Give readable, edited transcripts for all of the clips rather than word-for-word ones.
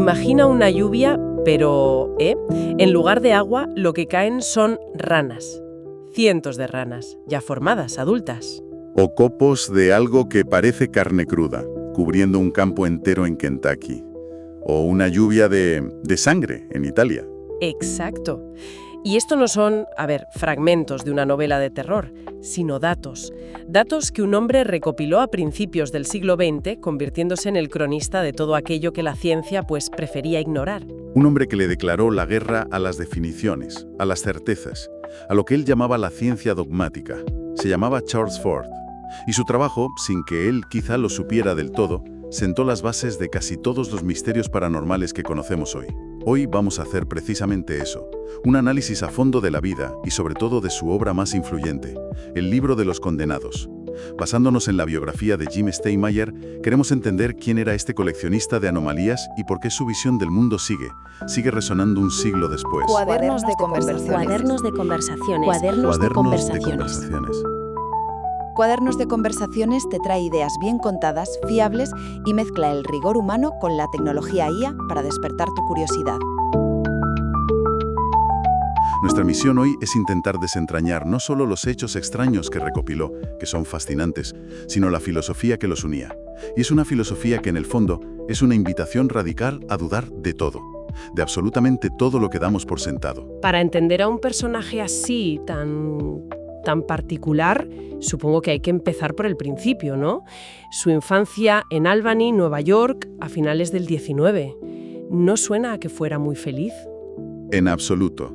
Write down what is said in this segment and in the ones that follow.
Imagina una lluvia, pero, en lugar de agua, lo que caen son ranas. Cientos de ranas, ya formadas, adultas. O copos de algo que parece carne cruda, cubriendo un campo entero en Kentucky. O una lluvia de sangre en Italia. Exacto. Y esto no son, fragmentos de una novela de terror, sino datos. Datos que un hombre recopiló a principios del siglo XX, convirtiéndose en el cronista de todo aquello que la ciencia prefería ignorar. Un hombre que le declaró la guerra a las definiciones, a las certezas, a lo que él llamaba la ciencia dogmática. Se llamaba Charles Fort. Y su trabajo, sin que él quizá lo supiera del todo, sentó las bases de casi todos los misterios paranormales que conocemos hoy. Hoy vamos a hacer precisamente eso, un análisis a fondo de la vida y sobre todo de su obra más influyente, El libro de los condenados. Basándonos en la biografía de Jim Steinmeyer, queremos entender quién era este coleccionista de anomalías y por qué su visión del mundo sigue resonando un siglo después. Cuadernos de conversaciones. Cuadernos de conversaciones. Cuadernos de conversaciones. Cuadernos de conversaciones te trae ideas bien contadas, fiables y mezcla el rigor humano con la tecnología IA para despertar tu curiosidad. Nuestra misión hoy es intentar desentrañar no solo los hechos extraños que recopiló, que son fascinantes, sino la filosofía que los unía. Y es una filosofía que en el fondo es una invitación radical a dudar de todo, de absolutamente todo lo que damos por sentado. Para entender a un personaje así, tan particular, supongo que hay que empezar por el principio, ¿no? Su infancia en Albany, Nueva York, a finales del 19. ¿No suena a que fuera muy feliz? En absoluto.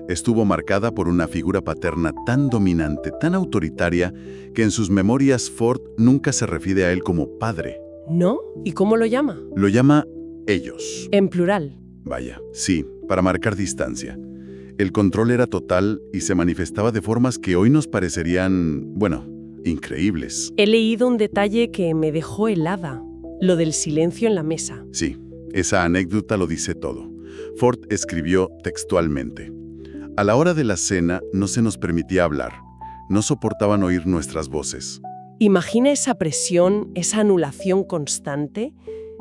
Estuvo marcada por una figura paterna tan dominante, tan autoritaria, que en sus memorias Ford nunca se refiere a él como padre. ¿No? ¿Y cómo lo llama? Lo llama ellos. En plural. Vaya, sí, para marcar distancia. El control era total y se manifestaba de formas que hoy nos parecerían, increíbles. He leído un detalle que me dejó helada, lo del silencio en la mesa. Sí, esa anécdota lo dice todo. Ford escribió textualmente: a la hora de la cena no se nos permitía hablar, no soportaban oír nuestras voces. Imagina esa presión, esa anulación constante.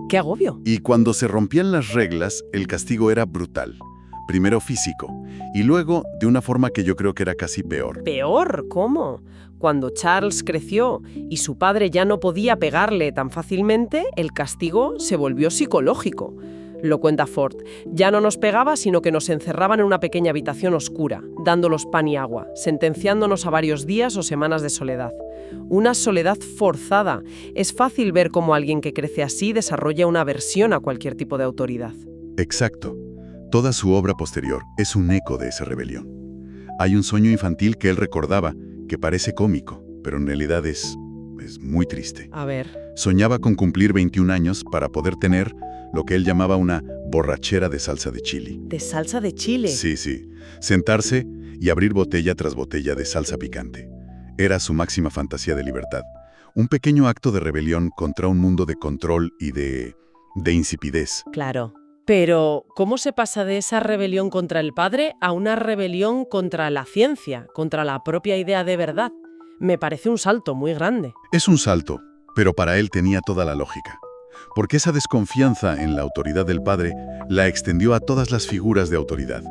¡Qué agobio! Y cuando se rompían las reglas, el castigo era brutal. Primero físico, y luego de una forma que yo creo que era casi peor. ¿Peor? ¿Cómo? Cuando Charles creció y su padre ya no podía pegarle tan fácilmente, el castigo se volvió psicológico. Lo cuenta Ford. Ya no nos pegaba, sino que nos encerraban en una pequeña habitación oscura, dándonos pan y agua, sentenciándonos a varios días o semanas de soledad. Una soledad forzada. Es fácil ver cómo alguien que crece así desarrolla una aversión a cualquier tipo de autoridad. Exacto. Toda su obra posterior es un eco de esa rebelión. Hay un sueño infantil que él recordaba, que parece cómico, pero en realidad es muy triste. A ver. Soñaba con cumplir 21 años para poder tener lo que él llamaba una borrachera de salsa de chile. ¿De salsa de chile? Sí. Sentarse y abrir botella tras botella de salsa picante. Era su máxima fantasía de libertad. Un pequeño acto de rebelión contra un mundo de control y de insipidez. Claro. Pero, ¿cómo se pasa de esa rebelión contra el padre a una rebelión contra la ciencia, contra la propia idea de verdad? Me parece un salto muy grande. Es un salto, pero para él tenía toda la lógica. Porque esa desconfianza en la autoridad del padre la extendió a todas las figuras de autoridad.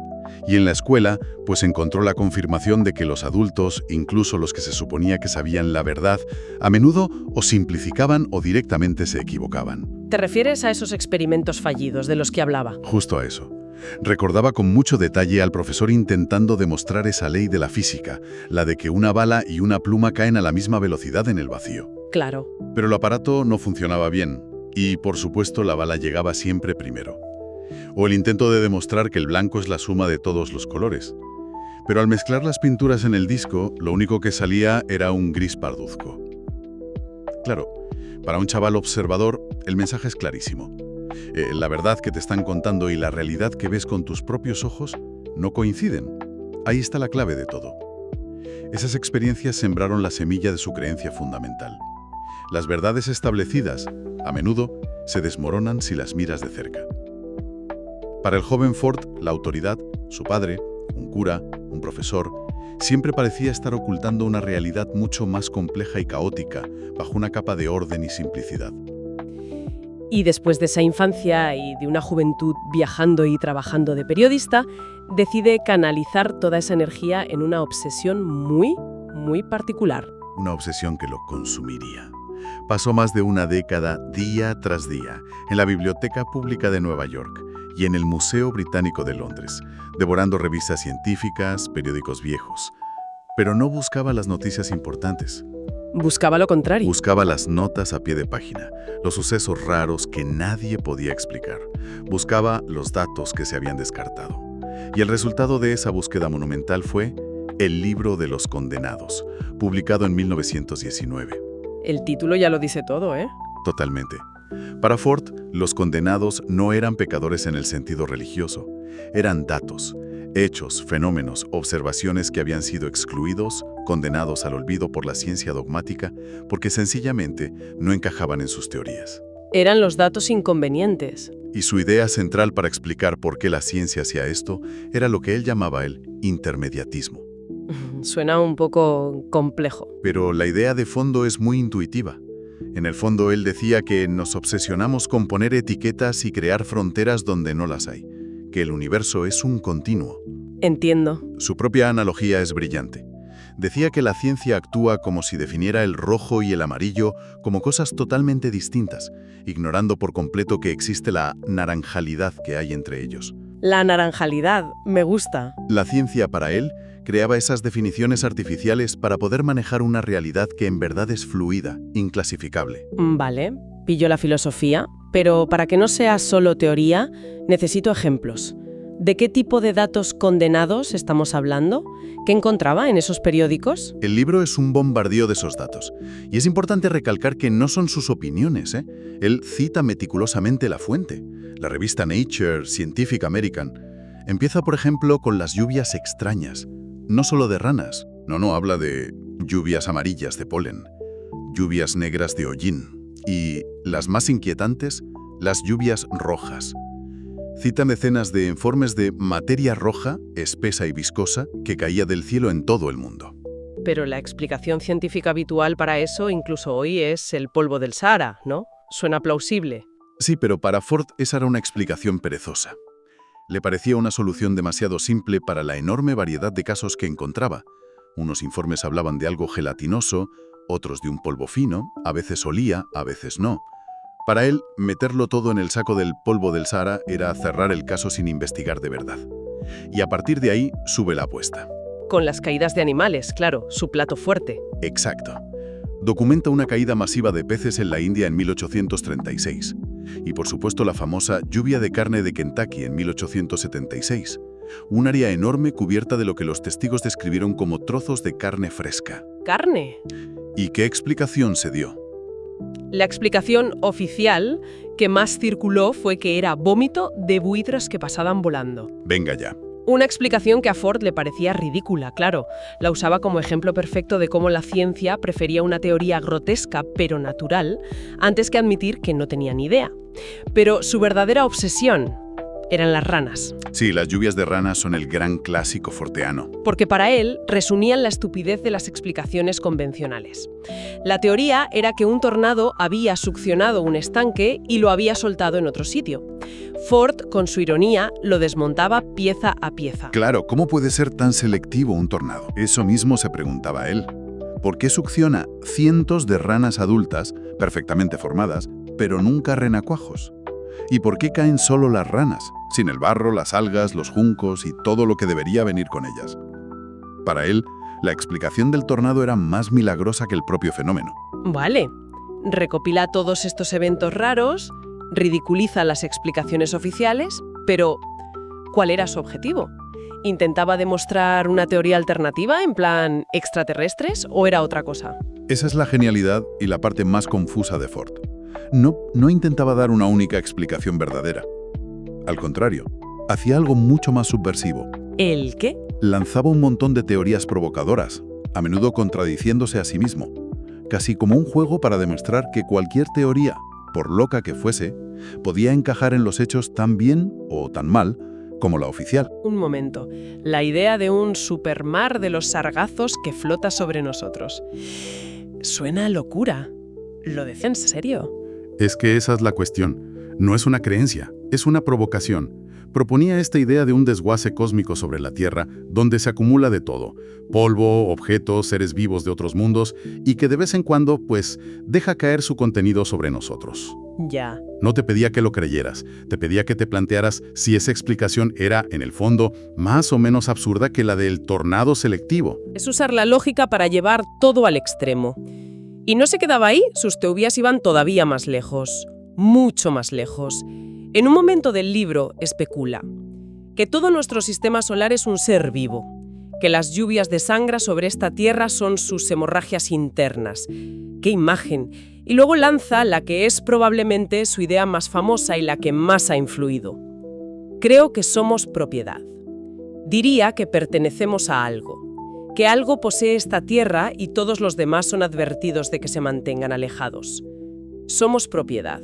Y en la escuela, encontró la confirmación de que los adultos, incluso los que se suponía que sabían la verdad, a menudo o simplificaban o directamente se equivocaban. ¿Te refieres a esos experimentos fallidos de los que hablaba? Justo a eso. Recordaba con mucho detalle al profesor intentando demostrar esa ley de la física, la de que una bala y una pluma caen a la misma velocidad en el vacío. Claro. Pero el aparato no funcionaba bien, y por supuesto la bala llegaba siempre primero. O el intento de demostrar que el blanco es la suma de todos los colores. Pero al mezclar las pinturas en el disco, lo único que salía era un gris parduzco. Claro, para un chaval observador, el mensaje es clarísimo. La verdad que te están contando y la realidad que ves con tus propios ojos no coinciden. Ahí está la clave de todo. Esas experiencias sembraron la semilla de su creencia fundamental. Las verdades establecidas, a menudo, se desmoronan si las miras de cerca. Para el joven Ford, la autoridad, su padre, un cura, un profesor, siempre parecía estar ocultando una realidad mucho más compleja y caótica, bajo una capa de orden y simplicidad. Y después de esa infancia y de una juventud viajando y trabajando de periodista, decide canalizar toda esa energía en una obsesión muy, muy particular. Una obsesión que lo consumiría. Pasó más de una década, día tras día, en la Biblioteca Pública de Nueva York y en el Museo Británico de Londres, devorando revistas científicas, periódicos viejos. Pero no buscaba las noticias importantes. Buscaba lo contrario. Buscaba las notas a pie de página, los sucesos raros que nadie podía explicar. Buscaba los datos que se habían descartado. Y el resultado de esa búsqueda monumental fue El libro de los condenados, publicado en 1919. El título ya lo dice todo, ¿eh? Totalmente. Para Ford, los condenados no eran pecadores en el sentido religioso. Eran datos, hechos, fenómenos, observaciones que habían sido excluidos, condenados al olvido por la ciencia dogmática, porque sencillamente no encajaban en sus teorías. Eran los datos inconvenientes. Y su idea central para explicar por qué la ciencia hacía esto era lo que él llamaba el intermediatismo. Suena un poco complejo. Pero la idea de fondo es muy intuitiva. En el fondo él decía que nos obsesionamos con poner etiquetas y crear fronteras donde no las hay, que el universo es un continuo. Entiendo. Su propia analogía es brillante. Decía que la ciencia actúa como si definiera el rojo y el amarillo como cosas totalmente distintas, ignorando por completo que existe la naranjalidad que hay entre ellos. La naranjalidad, me gusta. La ciencia, para él, creaba esas definiciones artificiales para poder manejar una realidad que en verdad es fluida, inclasificable. Vale, pillo la filosofía, pero para que no sea solo teoría, necesito ejemplos. ¿De qué tipo de datos condenados estamos hablando? ¿Qué encontraba en esos periódicos? El libro es un bombardeo de esos datos. Y es importante recalcar que no son sus opiniones, ¿eh? Él cita meticulosamente la fuente. La revista Nature, Scientific American. Empieza, por ejemplo, con las lluvias extrañas. No solo de ranas. No, habla de lluvias amarillas de polen, lluvias negras de hollín y, las más inquietantes, las lluvias rojas. Cita decenas de informes de materia roja, espesa y viscosa, que caía del cielo en todo el mundo. Pero la explicación científica habitual para eso, incluso hoy, es el polvo del Sahara, ¿no? Suena plausible. Sí, pero para Ford esa era una explicación perezosa. Le parecía una solución demasiado simple para la enorme variedad de casos que encontraba. Unos informes hablaban de algo gelatinoso, otros de un polvo fino, a veces olía, a veces no. Para él, meterlo todo en el saco del polvo del Sahara era cerrar el caso sin investigar de verdad. Y a partir de ahí, sube la apuesta. Con las caídas de animales, claro, su plato fuerte. Exacto. Documenta una caída masiva de peces en la India en 1836. Y por supuesto la famosa lluvia de carne de Kentucky en 1876. Un área enorme cubierta de lo que los testigos describieron como trozos de carne fresca. ¿Carne? ¿Y qué explicación se dio? La explicación oficial que más circuló fue que era vómito de buitres que pasaban volando. Venga ya. Una explicación que a Ford le parecía ridícula, claro. La usaba como ejemplo perfecto de cómo la ciencia prefería una teoría grotesca pero natural antes que admitir que no tenía ni idea. Pero su verdadera obsesión eran las ranas. Sí, las lluvias de ranas son el gran clásico forteano. Porque para él resumían la estupidez de las explicaciones convencionales. La teoría era que un tornado había succionado un estanque y lo había soltado en otro sitio. Ford, con su ironía, lo desmontaba pieza a pieza. Claro, ¿cómo puede ser tan selectivo un tornado? Eso mismo se preguntaba él. ¿Por qué succiona cientos de ranas adultas, perfectamente formadas, pero nunca renacuajos? ¿Y por qué caen solo las ranas, sin el barro, las algas, los juncos y todo lo que debería venir con ellas? Para él, la explicación del tornado era más milagrosa que el propio fenómeno. Vale, recopila todos estos eventos raros, ridiculiza las explicaciones oficiales, pero ¿cuál era su objetivo? ¿Intentaba demostrar una teoría alternativa en plan extraterrestres o era otra cosa? Esa es la genialidad y la parte más confusa de Ford. No intentaba dar una única explicación verdadera. Al contrario, hacía algo mucho más subversivo. ¿El qué? Lanzaba un montón de teorías provocadoras, a menudo contradiciéndose a sí mismo, casi como un juego para demostrar que cualquier teoría, por loca que fuese, podía encajar en los hechos tan bien o tan mal como la oficial. Un momento. La idea de un supermar de los sargazos que flota sobre nosotros. Suena a locura. ¿Lo decía en serio? Es que esa es la cuestión. No es una creencia, es una provocación. Proponía esta idea de un desguace cósmico sobre la Tierra, donde se acumula de todo: polvo, objetos, seres vivos de otros mundos, y que de vez en cuando, pues, deja caer su contenido sobre nosotros. Ya. No te pedía que lo creyeras, te pedía que te plantearas si esa explicación era, en el fondo, más o menos absurda que la del tornado selectivo. Es usar la lógica para llevar todo al extremo. Y no se quedaba ahí, sus teorías iban todavía más lejos, mucho más lejos. En un momento del libro especula que todo nuestro sistema solar es un ser vivo, que las lluvias de sangre sobre esta Tierra son sus hemorragias internas. ¡Qué imagen! Y luego lanza la que es probablemente su idea más famosa y la que más ha influido. Creo que somos propiedad. Diría que pertenecemos a algo, que algo posee esta Tierra y todos los demás son advertidos de que se mantengan alejados. Somos propiedad.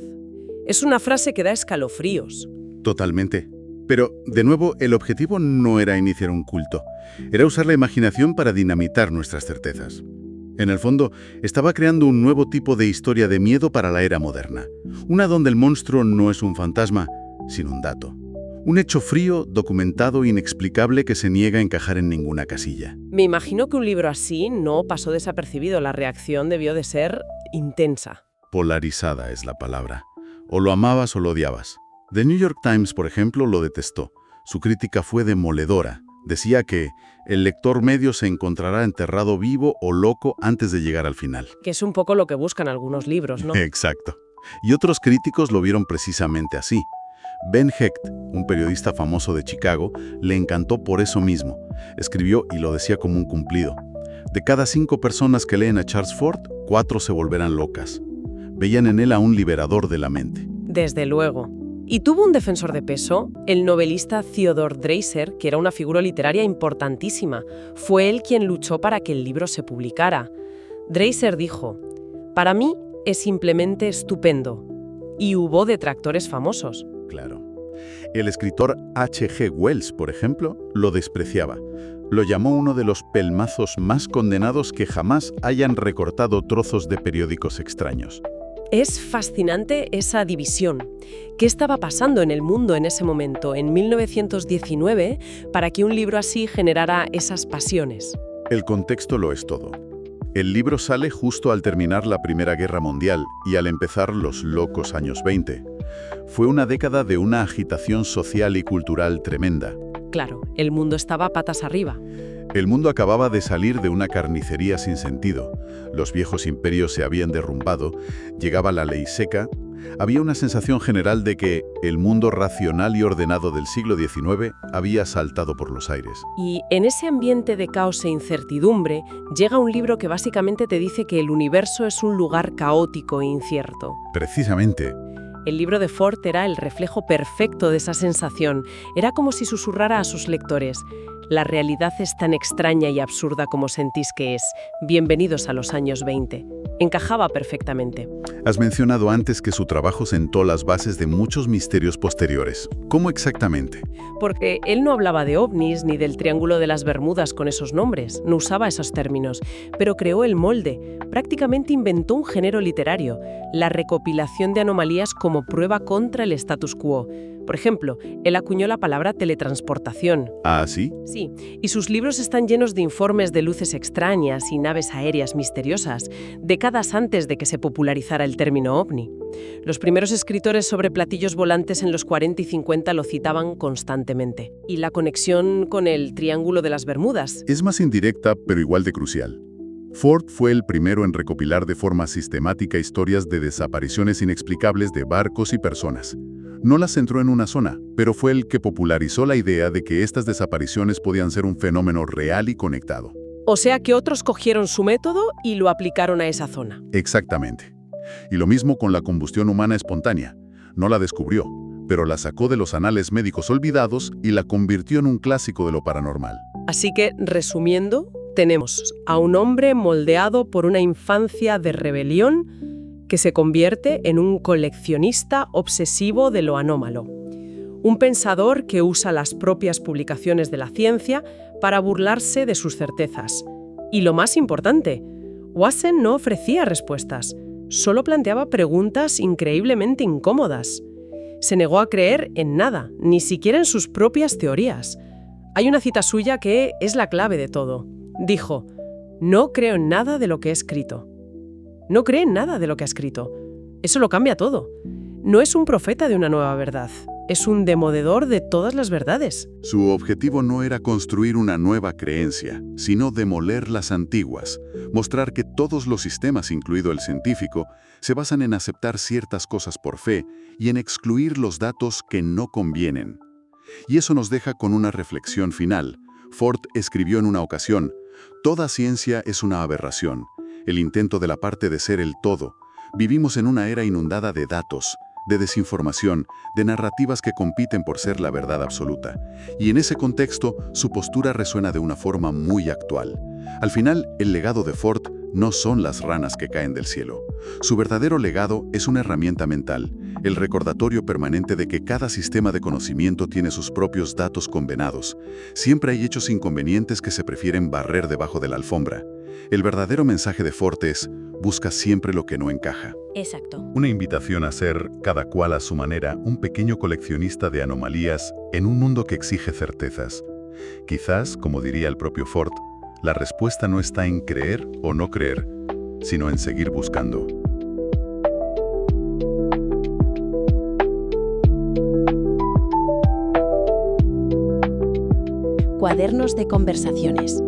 Es una frase que da escalofríos. Totalmente. Pero, de nuevo, el objetivo no era iniciar un culto. Era usar la imaginación para dinamitar nuestras certezas. En el fondo, estaba creando un nuevo tipo de historia de miedo para la era moderna. Una donde el monstruo no es un fantasma, sino un dato. Un hecho frío, documentado, inexplicable que se niega a encajar en ninguna casilla. Me imagino que un libro así no pasó desapercibido. La reacción debió de ser intensa. Polarizada es la palabra. O lo amabas o lo odiabas. The New York Times, por ejemplo, lo detestó. Su crítica fue demoledora. Decía que el lector medio se encontrará enterrado vivo o loco antes de llegar al final. Que es un poco lo que buscan algunos libros, ¿no? Exacto. Y otros críticos lo vieron precisamente así. Ben Hecht, un periodista famoso de Chicago, le encantó por eso mismo. Escribió y lo decía como un cumplido: de cada 5 personas que leen a Charles Fort, 4 se volverán locas. Veían en él a un liberador de la mente. Desde luego. Y tuvo un defensor de peso, el novelista Theodor Dreiser, que era una figura literaria importantísima. Fue él quien luchó para que el libro se publicara. Dreiser dijo: «Para mí es simplemente estupendo». Y hubo detractores famosos. Claro. El escritor H.G. Wells, por ejemplo, lo despreciaba. Lo llamó uno de los pelmazos más condenados que jamás hayan recortado trozos de periódicos extraños. Es fascinante esa división. ¿Qué estaba pasando en el mundo en ese momento, en 1919, para que un libro así generara esas pasiones? El contexto lo es todo. El libro sale justo al terminar la Primera Guerra Mundial y al empezar los locos años 20. Fue una década de una agitación social y cultural tremenda. Claro, el mundo estaba patas arriba. El mundo acababa de salir de una carnicería sin sentido. Los viejos imperios se habían derrumbado, llegaba la ley seca. Había una sensación general de que el mundo racional y ordenado del siglo XIX había saltado por los aires. Y en ese ambiente de caos e incertidumbre, llega un libro que básicamente te dice que el universo es un lugar caótico e incierto. Precisamente. El libro de Fort era el reflejo perfecto de esa sensación. Era como si susurrara a sus lectores: la realidad es tan extraña y absurda como sentís que es. Bienvenidos a los años 20. Encajaba perfectamente. Has mencionado antes que su trabajo sentó las bases de muchos misterios posteriores. ¿Cómo exactamente? Porque él no hablaba de ovnis ni del Triángulo de las Bermudas con esos nombres, no usaba esos términos, pero creó el molde. Prácticamente inventó un género literario, la recopilación de anomalías como prueba contra el status quo. Por ejemplo, él acuñó la palabra teletransportación. ¿Ah, sí? Sí, y sus libros están llenos de informes de luces extrañas y naves aéreas misteriosas, décadas antes de que se popularizara el término ovni. Los primeros escritores sobre platillos volantes en los 40 y 50 lo citaban constantemente. Y la conexión con el Triángulo de las Bermudas. Es más indirecta, pero igual de crucial. Ford fue el primero en recopilar de forma sistemática historias de desapariciones inexplicables de barcos y personas. No las centró en una zona, pero fue el que popularizó la idea de que estas desapariciones podían ser un fenómeno real y conectado. O sea que otros cogieron su método y lo aplicaron a esa zona. Exactamente. Y lo mismo con la combustión humana espontánea. No la descubrió, pero la sacó de los anales médicos olvidados y la convirtió en un clásico de lo paranormal. Así que, resumiendo, tenemos a un hombre moldeado por una infancia de rebelión que se convierte en un coleccionista obsesivo de lo anómalo. Un pensador que usa las propias publicaciones de la ciencia para burlarse de sus certezas. Y lo más importante, Wasson no ofrecía respuestas, solo planteaba preguntas increíblemente incómodas. Se negó a creer en nada, ni siquiera en sus propias teorías. Hay una cita suya que es la clave de todo. Dijo: "No creo en nada de lo que he escrito". No cree en nada de lo que ha escrito. Eso lo cambia todo. No es un profeta de una nueva verdad, es un demoledor de todas las verdades. Su objetivo no era construir una nueva creencia, sino demoler las antiguas, mostrar que todos los sistemas, incluido el científico, se basan en aceptar ciertas cosas por fe y en excluir los datos que no convienen. Y eso nos deja con una reflexión final. Ford escribió en una ocasión: "Toda ciencia es una aberración, el intento de la parte de ser el todo. Vivimos en una era inundada de datos, de desinformación, de narrativas que compiten por ser la verdad absoluta". Y en ese contexto, su postura resuena de una forma muy actual. Al final, el legado de Ford no son las ranas que caen del cielo. Su verdadero legado es una herramienta mental, el recordatorio permanente de que cada sistema de conocimiento tiene sus propios datos convenados. Siempre hay hechos inconvenientes que se prefieren barrer debajo de la alfombra. El verdadero mensaje de Ford es: busca siempre lo que no encaja. Exacto. Una invitación a ser, cada cual a su manera, un pequeño coleccionista de anomalías en un mundo que exige certezas. Quizás, como diría el propio Ford, la respuesta no está en creer o no creer, sino en seguir buscando. Cuadernos de conversaciones.